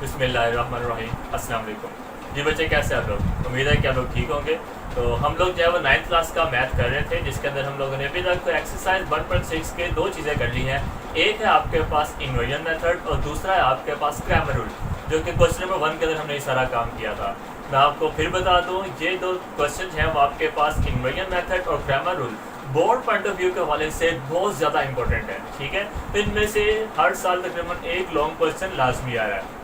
बिस्मिल्लाहिर्रहमानिर्रहीम। अस्सलाम वालेकुम। जी बच्चे, कैसे आप लोग? उम्मीद है कि आप लोग ठीक होंगे। तो हम लोग जो है वो 9th क्लास का मैथ कर रहे थे, जिसके अंदर हम लोगों ने अभी तक एक्सरसाइज 1.6 के दो चीज़ें कर ली हैं। एक है आपके पास इन्वर्जन मेथड और दूसरा है आपके पास क्रैमर रूल, जो कि क्वेश्चन नंबर 1 के अंदर हमने ये सारा काम किया था। मैं आपको फिर बता दूँ, ये दो क्वेश्चन हैं वो आपके पास इन्वर्जन मेथड और Cramer rule board point of view के हवाले से बहुत ज़्यादा इंपॉर्टेंट है। ठीक है, तो इनमें से हर साल तकरीबन एक लॉन्ग क्वेश्चन लाजमी आ रहा है।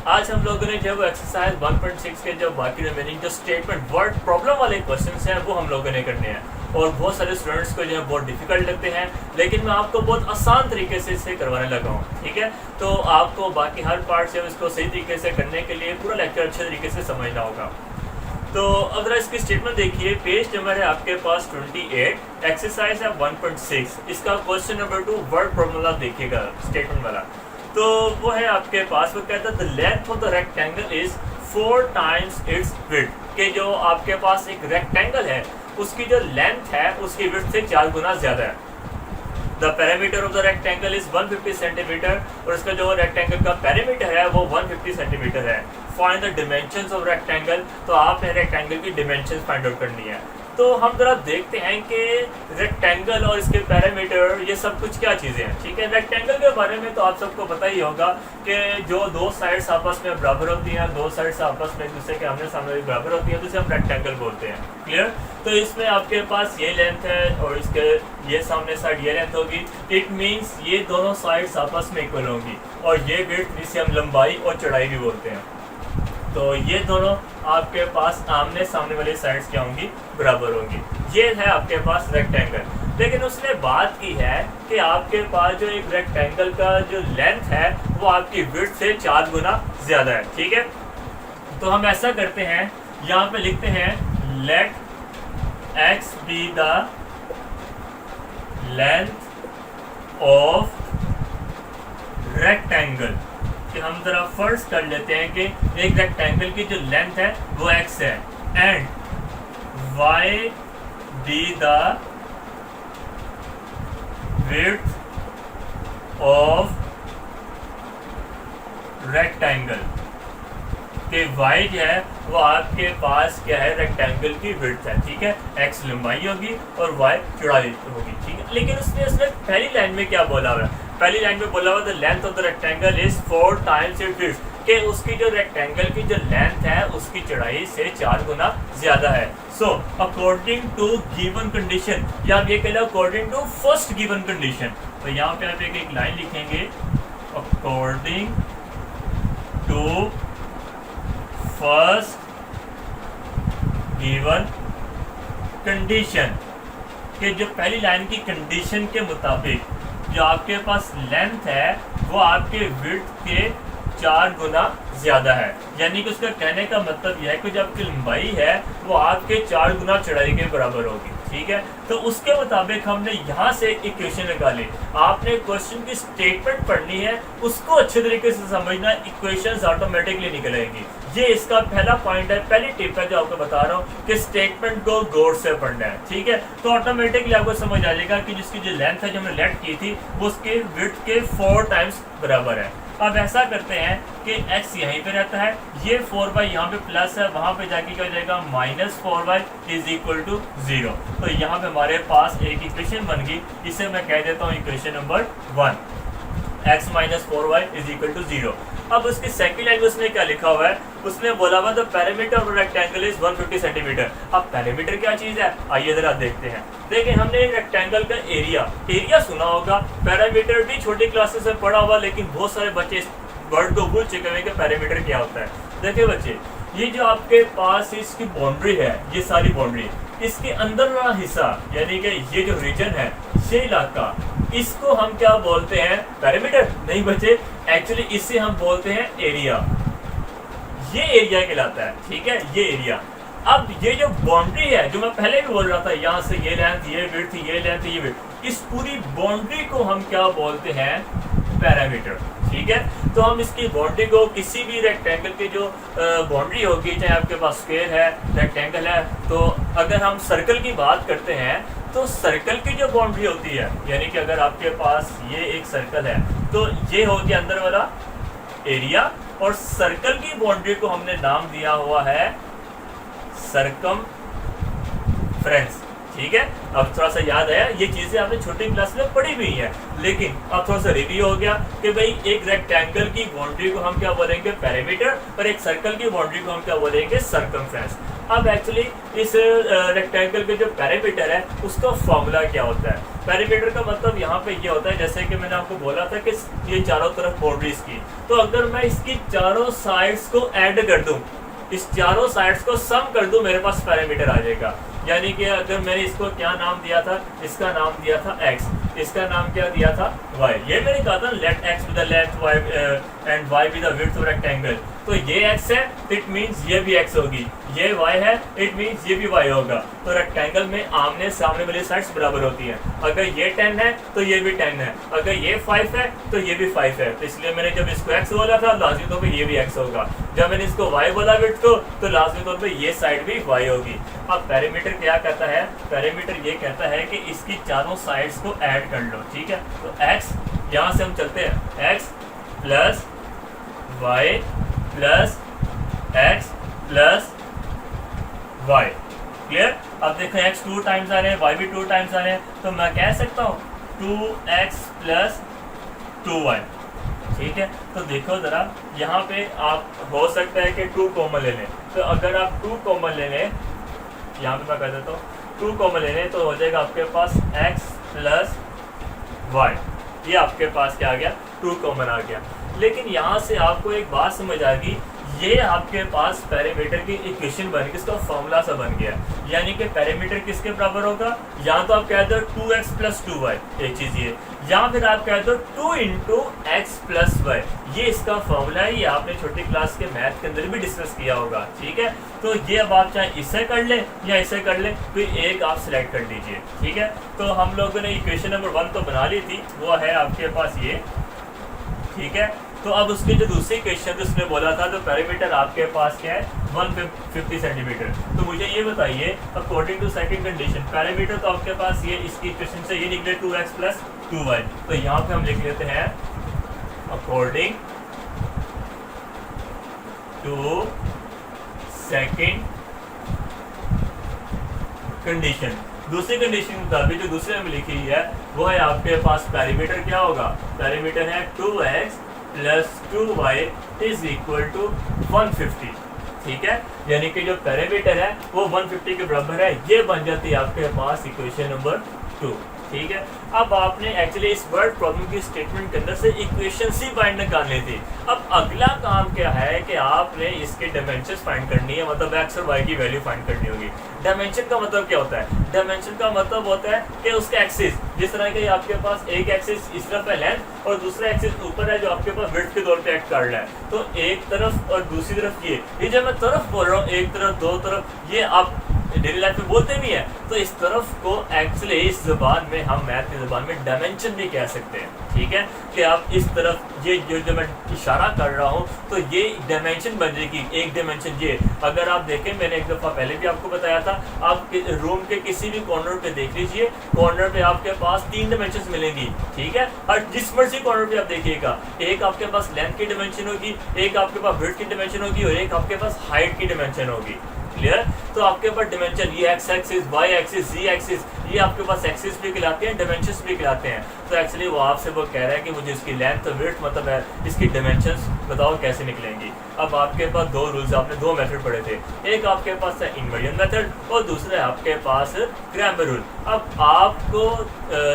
आज हम लोगों ने जो वो एक्सरसाइज 1.6 के जो बाकी रिमेनिंग जो स्टेटमेंट वर्ड प्रॉब्लम वाले क्वेश्चंस हैं वो हम लोगों ने करने हैं। और बहुत सारे स्टूडेंट्स को जो है बहुत डिफिकल्ट लगते हैं, लेकिन मैं आपको बहुत आसान तरीके से इसे करवाने लगा हूँ। ठीक है, तो आपको बाकी हर पार्ट से इसको सही तरीके से करने के लिए पूरा लेक्चर अच्छे तरीके से समझना होगा। तो अगर इसकी स्टेटमेंट देखिए, पेज नंबर है आपके पास 28, एक्सरसाइज है 1.6, इसका क्वेश्चन नंबर 2 वर्ड प्रॉब्लम वाला देखिएगा स्टेटमेंट वाला। तो वो है आपके पास, वो कहता है the length of the rectangle is 4 times it's width, के जो आपके पास एक रेक्टेंगल है उसकी जो लेंथ है उसकी विड्थ से 4 गुना ज़्यादा है। The perimeter of the rectangle is 150 centimetre, और इसका जो रेक्टेंगल का पेरीमीटर है वो 150 सेंटीमीटर है। Find the dimensions of rectangle, तो आपने रेक्टेंगल की डिमेंशंस फाइंड आउट करनी है। तो हम जरा देखते हैं कि रेक्टेंगल और इसके पैरामीटर ये सब कुछ क्या चीज़ें हैं। ठीक है, रेक्टेंगल के बारे में तो आप सबको पता ही होगा कि जो दो साइड्स आपस में बराबर होती हैं, दो साइड्स आपस में एक दूसरे के आमने सामने बराबर होती हैं, तो इसे हम रेक्टेंगल बोलते हैं। क्लियर? तो इसमें आपके पास ये लेंथ है और इसके ये सामने साइड ये लेंथ होगी। इट मीन्स ये दोनों साइड्स आपस में इक्वल होंगी, और ये विड्थ जिसे हम लंबाई और चौड़ाई भी बोलते हैं। तो ये दोनों आपके पास आमने सामने वाली साइड्स क्या होंगी, बराबर होंगी। ये है आपके पास रेक्टेंगल। लेकिन उसने बात की है कि आपके पास जो एक रेक्टेंगल का जो लेंथ है वो आपकी विड्थ से 4 गुना ज़्यादा है। ठीक है, तो हम ऐसा करते हैं, यहाँ पे लिखते हैं let x be the length of rectangle. कि हम जरा फर्ज कर लेते हैं कि एक रेक्टेंगल की जो लेंथ है वो x है, and y be the width of rectangle, कि y जो है वो आपके पास क्या है, रेक्टेंगल की विड्थ है। ठीक है, x लंबाई होगी और y चौड़ाई होगी। ठीक है, लेकिन उसने पहली लाइन में क्या बोला हुआ है? पहली लाइन में बोला हुआ the length of the rectangle is 4 times it's width, कि उसकी जो रेक्टेंगल की जो लेंथ है उसकी चौड़ाई से 4 गुना ज्यादा है। So according to given condition, या आप ये कह लो according to first given condition. तो यहाँ पे आप एक लाइन लिखेंगे, according to first given condition, कि जो पहली लाइन की कंडीशन के मुताबिक जो आपके पास लेंथ है वो आपके विड्थ के 4 गुना ज़्यादा है। यानी कि उसका कहने का मतलब यह है कि जो आपकी लंबाई है वो आपके 4 गुना चौड़ाई के बराबर होगी। ठीक है, तो उसके मुताबिक हमने यहाँ से इक्वेशन निकाली। आपने क्वेश्चन की स्टेटमेंट पढ़नी है, उसको अच्छे तरीके से समझना, इक्वेशंस ऑटोमेटिकली निकलेंगी। ये इसका पहला पॉइंट है, पहली टिप है जो आपको बता रहा हूँ कि स्टेटमेंट को गौर से पढ़ना है। ठीक है, तो ऑटोमेटिकली आपको समझ आ जाएगा कि जिसकी जो लेंथ है जो हमने लेट की थी वो उसके विड्थ के 4 टाइम्स बराबर है। अब ऐसा करते हैं कि x यहीं पे रहता है, ये 4y यहाँ पे प्लस है, वहाँ पे जाके क्या हो जाएगा -4y इज इक्वल टू 0। तो यहाँ पे हमारे पास एक इक्वेशन बन गई, इसे मैं कह देता हूँ equation number 1, x - 4y is equal to 0। अब उसकी सेकंड लाइन में उसने क्या लिखा हुआ है? उसने बोला हुआ the perimeter of rectangle is 150 centimetre. अब पेरीमीटर क्या चीज़ है, आइए जरा देखते हैं। देखिए, हमने एक रेक्टेंगल का एरिया सुना होगा, पेरीमीटर भी छोटी क्लासेस में पढ़ा हुआ, लेकिन बहुत सारे बच्चे इस वर्ड को भूल चुके हैं कि पेरीमीटर क्या होता है। देखिए बच्चे, ये जो आपके पास इसकी बाउंड्री है, ये सारी बाउंड्री, इसके अंदर वाला हिस्सा यानी कि ये जो रीजन है, ये इलाका, इसको हम क्या बोलते हैं? पेरीमीटर नहीं बच्चे, एक्चुअली इसे हम बोलते हैं एरिया। ये एरिया कहलाता है। ठीक है, ये एरिया। अब ये जो बाउंड्री है, जो मैं पहले भी बोल रहा था, यहाँ से ये लेंथ, ये विड्थ, ये लेंथ, ये विड्थ, इस पूरी बाउंड्री को हम क्या बोलते हैं? पैरामीटर। ठीक है, तो हम इसकी बाउंड्री को किसी भी रेक्टेंगल की जो बाउंड्री होगी, चाहे आपके पास स्क्वायर है, रेक्टेंगल है, तो अगर हम सर्कल की बात करते हैं तो सर्कल की जो बाउंड्री होती है, यानी कि अगर आपके पास ये एक सर्कल है तो ये हो गया अंदर वाला एरिया, और सर्कल की बाउंड्री को हमने नाम दिया हुआ है सरकमफ्रेंस। ठीक है, अब थोड़ा सा याद आया, ये चीजें आपने छोटी क्लास में पढ़ी हुई है, लेकिन अब थोड़ा सा रिव्यू हो गया कि भाई एक रेक्टेंगल की बाउंड्री को हम क्या बोलेंगे, पेरीमीटर, और एक सर्कल की बाउंड्री को हम क्या बोलेंगे, सर्कमफ्रेंस। अब एक्चुअली इस रेक्टेंगल के जो पेरीमीटर है उसका फॉर्मूला क्या होता है। पेरीमीटर का मतलब यहाँ पे ये होता है, जैसे कि मैंने आपको बोला था कि ये चारों तरफ बाउंड्रीज की, तो अगर मैं इसकी चारों साइड्स को ऐड कर दूं, इस चारों साइड्स को सम कर दूं, मेरे पास पेरीमीटर आ जाएगा। यानी कि अगर मैंने इसको क्या नाम दिया था, इसका नाम दिया था x, इसका नाम क्या दिया था y। ये मैंने कहा था let x with the length y and y with the width of rectangle. तो ये x है, इट मींस ये भी x होगी, ये y है, इट मींस ये भी y होगा। तो रेक्टेंगल में आमने सामने वाली साइड्स बराबर होती हैं। अगर ये 10 है तो ये भी 10 है, अगर ये 5 है तो ये भी 5 है। तो इसलिए मैंने जब इसको x बोला था, लाजमी तौर पे ये भी x होगा। जब मैंने इसको y बोला विड्थ को, तो लाजमी तौर पे ये साइड भी y होगी। अब पेरीमीटर क्या कहता है, पेरीमीटर ये कहता है कि इसकी चारों साइड्स को ऐड कर लो। ठीक है, तो x, यहाँ से हम चलते हैं, x plus y plus x plus y। Clear. अब देखो x 2 टाइम्स आ रहे हैं, y भी 2 टाइम्स आ रहे हैं, तो मैं कह सकता हूँ 2x प्लस 2y। ठीक है, तो देखो जरा यहाँ पे आप हो सकता है कि 2 कॉमन ले लें। तो अगर आप 2 कॉमन ले लें, यहाँ पे मैं कह देता हूँ 2 कॉमन ले लें, तो हो जाएगा आपके पास x प्लस y। ये आपके पास क्या आ गया, 2 कॉमन आ गया। लेकिन यहाँ से आपको एक बात समझ आ गई, ये आपके पास पेरीमीटर की इक्वेशन बन गई, इसका फॉर्मूला सा बन गया। यानी कि पेरीमीटर किसके बराबर होगा, या तो आप कह दो 2x प्लस 2y, एक चीज ये, या फिर आप कह दो 2 इंटू एक्स प्लस वाई। ये इसका फॉर्मूला है, ये आपने छोटी क्लास के मैथ के अंदर भी डिस्कस किया होगा। ठीक है, तो ये अब आप चाहे इसे कर लें या इसे कर लें, तो एक आप सिलेक्ट कर लीजिए। ठीक है, तो हम लोगों ने इक्वेशन नंबर 1 तो बना ली थी, वो है आपके पास ये। ठीक है, तो अब उसके जो दूसरी क्वेश्चन उसने बोला था, तो पेरीमीटर आपके पास क्या है, 150 सेंटीमीटर। तो मुझे ये बताइए, according to second condition perimeter तो आपके पास ये, इसकी इक्वेशन से ये निकले 2x प्लस 2y। तो यहाँ पे हम लिख लेते हैं अकॉर्डिंग टू सेकंड कंडीशन। दूसरी कंडीशन के मुताबिक जो दूसरे में लिखी है वो है आपके पास पेरीमीटर क्या होगा, पेरीमीटर है 2x plus 2y is equal to 150। ठीक है, यानी कि जो पेरीमीटर है वो 150 के बराबर है। ये बन जाती है आपके पास इक्वेशन नंबर 2। ठीक है, अब आपने एक्चुअली इस वर्ड प्रॉब्लम की स्टेटमेंट के अंदर से इक्वेशन सी फाइंड निकालनी थी। अब अगला काम क्या है कि आपने इसके डायमेंशंस फाइंड करनी है, मतलब एक्स और वाई की वैल्यू फाइंड करनी होगी। डायमेंशन का मतलब क्या होता है, डायमेंशन का मतलब होता है कि उसके एक्सिस, जिस तरह के आपके पास एक एक्सिस इस तरफ है लेंथ, और दूसरा एक्सिस ऊपर है जो आपके पास विड्थ के तौर पे एक्ट कर रहा है। तो एक तरफ और दूसरी तरफ ये जब मैं तरफ बोल रहा हूँ, एक तरफ दो तरफ, ये आप डेली लाइफ में बोलते भी हैं। तो इस तरफ को एक्चुअली इस ज़बान में, हम मैथ की ज़बान में डायमेंशन भी कह सकते हैं। ठीक है, कि आप इस तरफ ये जो मैं इशारा कर रहा हूँ, तो ये डायमेंशन बन जाएगी, एक डायमेंशन ये। अगर आप देखें, मैंने एक दफ़ा पहले भी आपको बताया था, आप रूम के किसी भी कॉर्नर पे देख लीजिए, कॉर्नर पे आपके पास 3 डायमेंशन मिलेंगी। ठीक है, और जिस मर्जी कॉर्नर पे आप देखिएगा, एक आपके पास लेंथ की डायमेंशन होगी, एक आपके पास विड्थ की डायमेंशन होगी, और एक आपके पास हाइट की डायमेंशन होगी। क्लियर। तो आपके पास डिमेंशन, ये एक्स एक्सिस, वाई एक्सिस, जी एक्सिस, ये आपके पास एक्सिस भी कहलाते हैं, डिमेंशंस भी कहलाते हैं। तो एक्चुअली वो आपसे वो कह रहा है कि मुझे इसकी लेंथ और विड्थ मतलब है, इसकी डिमेंशंस बताओ कैसे निकलेंगी। अब आपके पास 2 रूल्स, आपने 2 मेथड पढ़े थे, एक आपके पास है इन्वर्जन मेथड और दूसरा है आपके पास क्रैमर रूल। अब आपको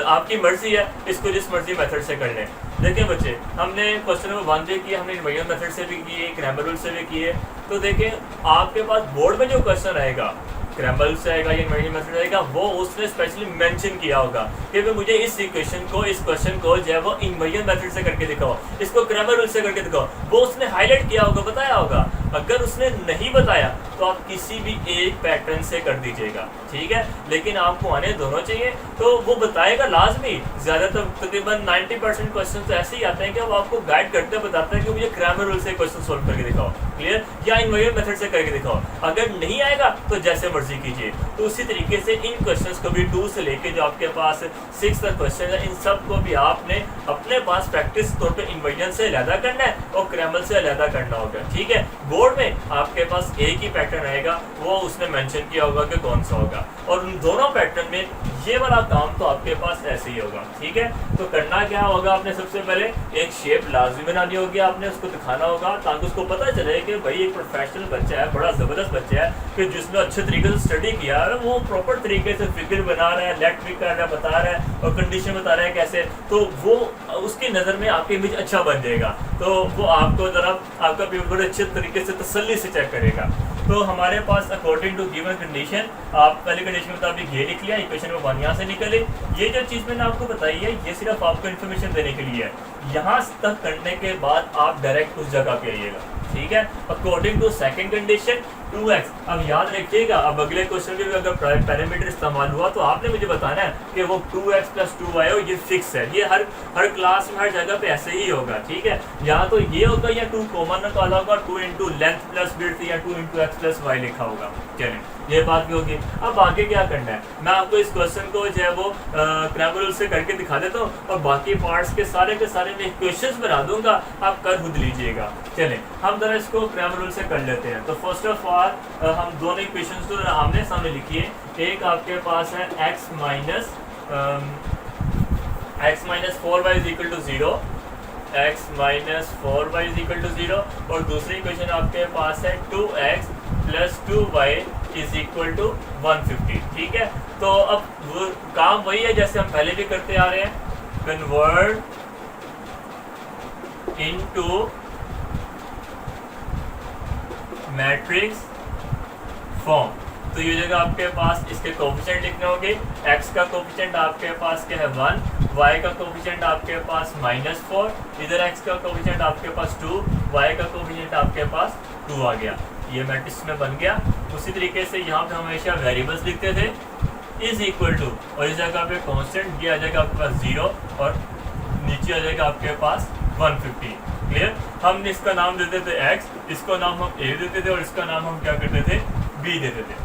आपकी मर्जी है, इसको जिस मर्जी मेथड से कर लें। देखिए बच्चे, हमने क्वेश्चन नंबर 1 भी किए, हमने इन्वर्जन मेथड से भी किए, क्रैमर रूल से भी किए। तो देखें, आपके पास बोर्ड में जो क्वेश्चन रहेगा, क्रैमर रूल से आएगा या इन्वर्जन मेथड रहेगा, वो उसने स्पेशली मेंशन किया होगा कि भाई मुझे इस इक्वेशन को, इस क्वेश्चन को जो है वो इन्वर्जन मेथड से करके दिखाओ, इसको क्रैमर रूल से करके दिखाओ। वो उसने हाईलाइट किया होगा, बताया होगा। अगर उसने नहीं बताया तो आप किसी भी एक पैटर्न से कर दीजिएगा, ठीक है, लेकिन आपको आने दोनों चाहिए। तो वो बताएगा लाजमी, ज़्यादातर तकरीबन 90% क्वेश्चन तो ऐसे ही आते हैं कि वो आपको गाइड करते बताते हैं कि मुझे ग्रामर रूल से क्वेश्चन सोल्व करके दिखाओ, क्लियर, या इन्वर्जन मेथड से करके दिखाओ। अगर नहीं आएगा तो जैसे मर्जी कीजिए। तो उसी तरीके से इन क्वेश्चंस को भी 2 से लेके जो आपके पास 6 तक क्वेश्चन है, इन सब को भी आपने अपने पास प्रैक्टिस तौर पे इन्वर्जन से अलहदा करना है और क्रैमल से अलहदा करना होगा, ठीक है। बोर्ड में आपके पास एक ही पैटर्न आएगा, वो उसने मेंशन किया होगा कि कौन सा होगा, और उन दोनों पैटर्न में ये वाला काम तो आपके पास ऐसे ही होगा, ठीक है। तो करना क्या होगा, आपने सबसे पहले एक शेप लाजमी बनानी होगी, आपने उसको दिखाना होगा ताकि उसको पता चले कि भाई एक प्रोफेशनल बच्चा है, बड़ा ज़बरदस्त बच्चा है कि जिसने अच्छे तरीके से स्टडी किया है, वो प्रॉपर तरीके से फिगर बना रहा है, लेट भी कर रहा है, बता रहा है और कंडीशन बता रहा है कैसे, तो वो उसकी नज़र में आपकी इमेज अच्छा बन जाएगा। तो वो आपको ज़रा आपका पेपर बड़े अच्छे तरीके से तसल्ली से चेक करेगा। तो हमारे पास अकॉर्डिंग टू गिवन कंडीशन, आप पहले कंडीशन के मुताबिक ये लिख लिया, इक्वेशन में 1 यहाँ से निकले। ये जो चीज़ मैंने आपको बताई है ये सिर्फ आपको इन्फॉर्मेशन देने के लिए है, यहाँ तक करने के बाद आप डायरेक्ट उस जगह पे आइएगा, ठीक है। According to second condition 2x, अब याद रखिएगा, अब अगले क्वेश्चन में भी अगर पैरामीटर इस्तेमाल हुआ तो आपने मुझे बताना है कि वो 2x + 2y हो, ये फिक्स है, ये हर क्लास में हर जगह पे ऐसे ही होगा, ठीक है। यहाँ तो ये होगा या 2 कॉमन निकाला होगा, 2 इंटू लेंथ प्लस विड्थ या 2 इंटू x + y लिखा होगा। चलिए ये बात भी होगी। अब आगे क्या करना है, मैं आपको इस क्वेश्चन को जो है वो क्रैमर रूल से करके दिखा देता हूँ और बाकी पार्ट्स के सारे मैं क्वेश्चंस बना दूंगा, आप कर खुद लीजिएगा। चलें हम जरा इसको क्रैमर रूल से कर लेते हैं। तो फर्स्ट ऑफ ऑल हम दोनों इक्वेशंस को आमने सामने लिखिए। एक आपके पास है x minus 4y = 0, x minus 4y = 0, और दूसरी इक्वेशन आपके पास है 2x + 2y = 150, ठीक है। तो अब वो काम वही है जैसे हम पहले भी करते आ रहे हैं, कन्वर्ट इनटू मैट्रिक्स फॉर्म। तो ये जगह आपके पास इसके कोफिशिएंट लिखने होंगे। x का कोफिशिएंट आपके पास क्या है 1, y का कोफिशिएंट आपके पास -4, इधर x का कोफिशिएंट आपके पास 2, y का कोफिशिएंट आपके पास 2 आ गया। ये मैट्रिक्स में बन गया। उसी तरीके से यहाँ पे हमेशा वेरिएबल्स लिखते थे = और इस जगह पे कांस्टेंट, ये आ जाएगा आपके पास 0 और नीचे आ जाएगा आपके पास 150, क्लियर। हमने इसका नाम देते थे x, इसको नाम हम a देते थे और इसका नाम हम क्या करते थे b देते थे।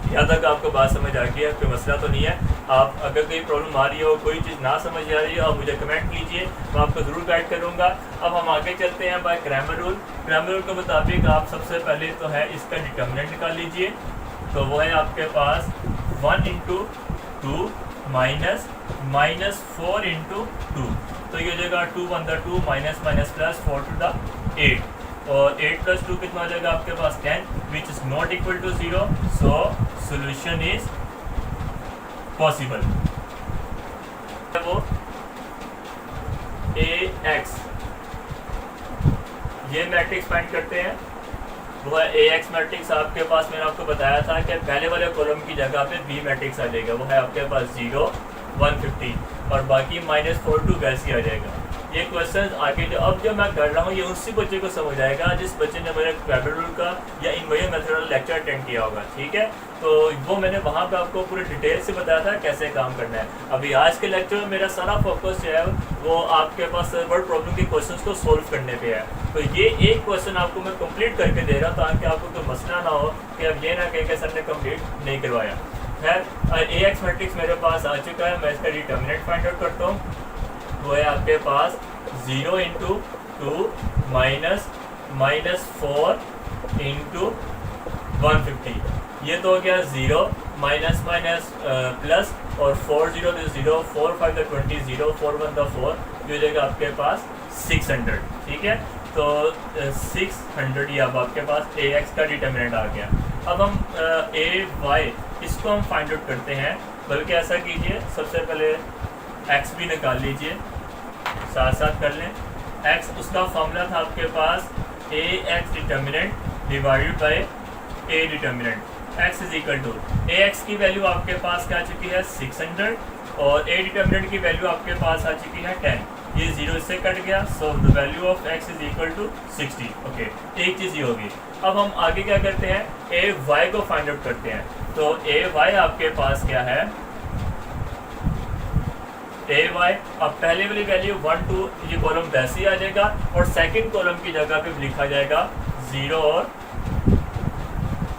यहाँ तक आपको बात समझ आ गई है, कोई मसला तो नहीं है। आप अगर कोई प्रॉब्लम आ रही हो, कोई चीज़ ना समझ आ रही हो, आप मुझे कमेंट कीजिए, मैं आपको ज़रूर गाइड करूँगा। अब हम आगे चलते हैं by Cramer rule. Cramer rule के मुताबिक आप सबसे पहले तो है इसका डिटर्मिनेंट निकाल लीजिए। तो वो है आपके पास 1 × 2 माइनस 4 × 2, तो ये हो जाएगा 2 × 1 2 माइनस प्लस 4 × 8, और 8 + 2 कितना हो जाएगा आपके पास 10, which is not equal to 0, so solution is possible. वो ax, ये मैट्रिक्स फाइंड करते हैं। वो है ax मैट्रिक्स, आपके पास मैंने आपको बताया था कि पहले वाले कॉलम की जगह पे b मैट्रिक्स आ जाएगा। वो है आपके पास 0 150 और बाकी -4 2 वैसे ही आ जाएगा। ये क्वेश्चन आगे जो मैं कर रहा हूँ ये उसी बच्चे को समझ आएगा जिस बच्चे ने मेरे क्रैमर रूल का या इन्वर्जन मेथड वाला लेक्चर अटेंड किया होगा, ठीक है। तो वो मैंने वहाँ पे आपको पूरे डिटेल से बताया था कैसे काम करना है। अभी आज के लेक्चर में मेरा सारा फोकस जो है वो आपके पास वर्ड प्रॉब्लम के क्वेश्चंस को सोल्व करने पे है। तो ये एक क्वेश्चन आपको मैं कंप्लीट करके दे रहा हूँ ताकि आपको कोई मसला ना हो कि अब ये ना कहें कि सर ने कंप्लीट नहीं करवाया। खैर ax मैट्रिक्स मेरे पास आ चुका है, मैं इसका डिटर्मिनेंट फाइंड आउट करता हूँ। वो है आपके पास 0 × 2 माइनस 4 × 150, ये तो हो गया 0 माइनस प्लस और 4 0 0, 4 5 20, 0 4 1 4, ये हो जाएगा आपके पास 600, ठीक है। तो 600 ये अब आपके पास ax का डिटर्मिनेंट आ गया। अब हम ay इसको हम फाइंड आउट करते हैं, बल्कि ऐसा कीजिए सबसे पहले x भी निकाल लीजिए, साथ साथ कर लें। x उसका फॉर्मूला था आपके पास ax determinant divided by a determinant. x = ax की वैल्यू आपके पास क्या आ चुकी है 600 और a डिटर्मिनेंट की वैल्यू आपके पास आ चुकी है 10। ये 0 इससे कट गया, so the value of x is equal to 60। Okay, एक चीज़ ये होगी। अब हम आगे क्या करते हैं, ए वाई को फाइंड आउट करते हैं। तो ए वाई आपके पास क्या है, ए वाई, अब पहले वाली वैल्यू 1 2 ये कॉलम वैसे ही आ जाएगा और सेकंड कॉलम की जगह पे लिखा जाएगा 0 और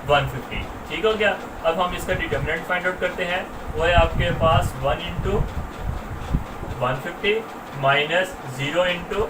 150। ठीक हो गया। अब हम इसका डिटरमिनेंट फाइंड आउट करते हैं, वो है आपके पास 1 इंटू 150 माइनस 0 इंटू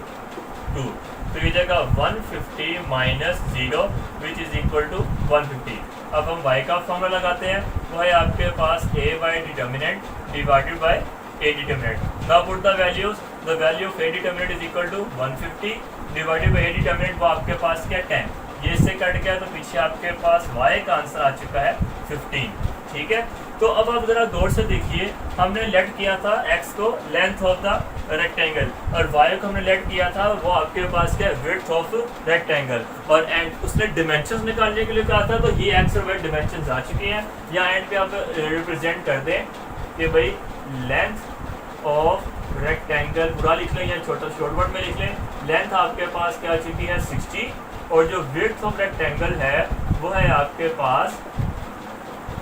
2, तो ये जगह 150 minus 0 which is equal to 150। अब हम y का फॉर्मूला लगाते हैं, वो है आपके पास a by determinant divided by a determinant. Now put the values, the value of a determinant is equal to 150 divided by a determinant, वो आपके पास क्या 10, ये इससे कट गया, तो पीछे आपके पास y का आंसर आ चुका है 15। ठीक है, तो अब आप जरा गौर से देखिए, हमने लेट किया था x को लेंथ ऑफ द रेक्टेंगल और y को हमने लेट किया था वो आपके पास क्या विड्थ ऑफ रेक्टेंगल, और एंड उसने डिमेंशंस निकालने के लिए कहा था, तो ये x और y डिमेंशंस आ चुके हैं। या एंड पे आप रिप्रेजेंट कर दें कि भाई लेंथ ऑफ रेक्टेंगल पूरा लिख लें या छोटा शॉर्ट वर्ड में लिख लें, लेंथ आपके पास क्या आ चुकी है 60 और जो विड्थ ऑफ रेक्टेंगल है वो है आपके पास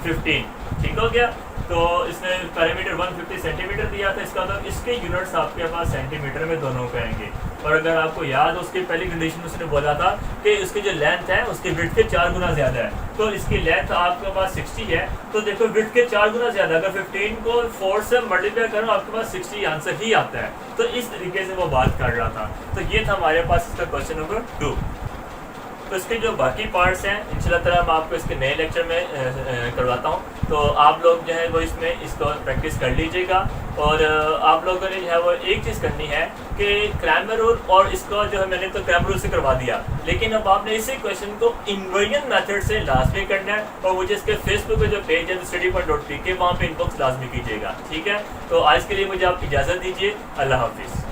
15। ठीक हो गया। तो इसने पैरामीटर 150 सेंटीमीटर दिया था, इसका मतलब इसके यूनिट्स आपके पास सेंटीमीटर में दोनों के आएंगे। और अगर आपको याद, उसकी पहली कंडीशन उसने बोला था कि इसकी जो लेंथ है उसकी विड्थ के 4 गुना ज़्यादा है, तो इसकी लेंथ आपके पास 60 है, तो देखो विड्थ के 4 गुना ज़्यादा, अगर 15 को 4 से मल्टीप्लाई करो आपके पास 60 आंसर ही आता है। तो इस तरीके से वो बात कर रहा था। तो ये था हमारे पास इसका क्वेश्चन नंबर 2। तो इसके जो बाकी पार्ट्स हैं इंशाल्लाह ताला मैं आपको इसके नए लेक्चर में करवाता हूँ, तो आप लोग जो है वो इसमें इसको प्रैक्टिस कर लीजिएगा। और आप लोगों ने जो है वो एक चीज़ करनी है कि क्रैमर रूल, और इसका जो है मैंने तो क्रैमर रूल से करवा दिया, लेकिन अब आपने इसी क्वेश्चन को इन्वर्जन मेथड से लाजमी करना है। और मुझे इसके फेसबुक पे जो पेज है studypoint.pk वहाँ पे इनबॉक्स लाजमी कीजिएगा। ठीक है, तो आज के लिए मुझे आप इजाज़त दीजिए। अल्लाह हाफिज़।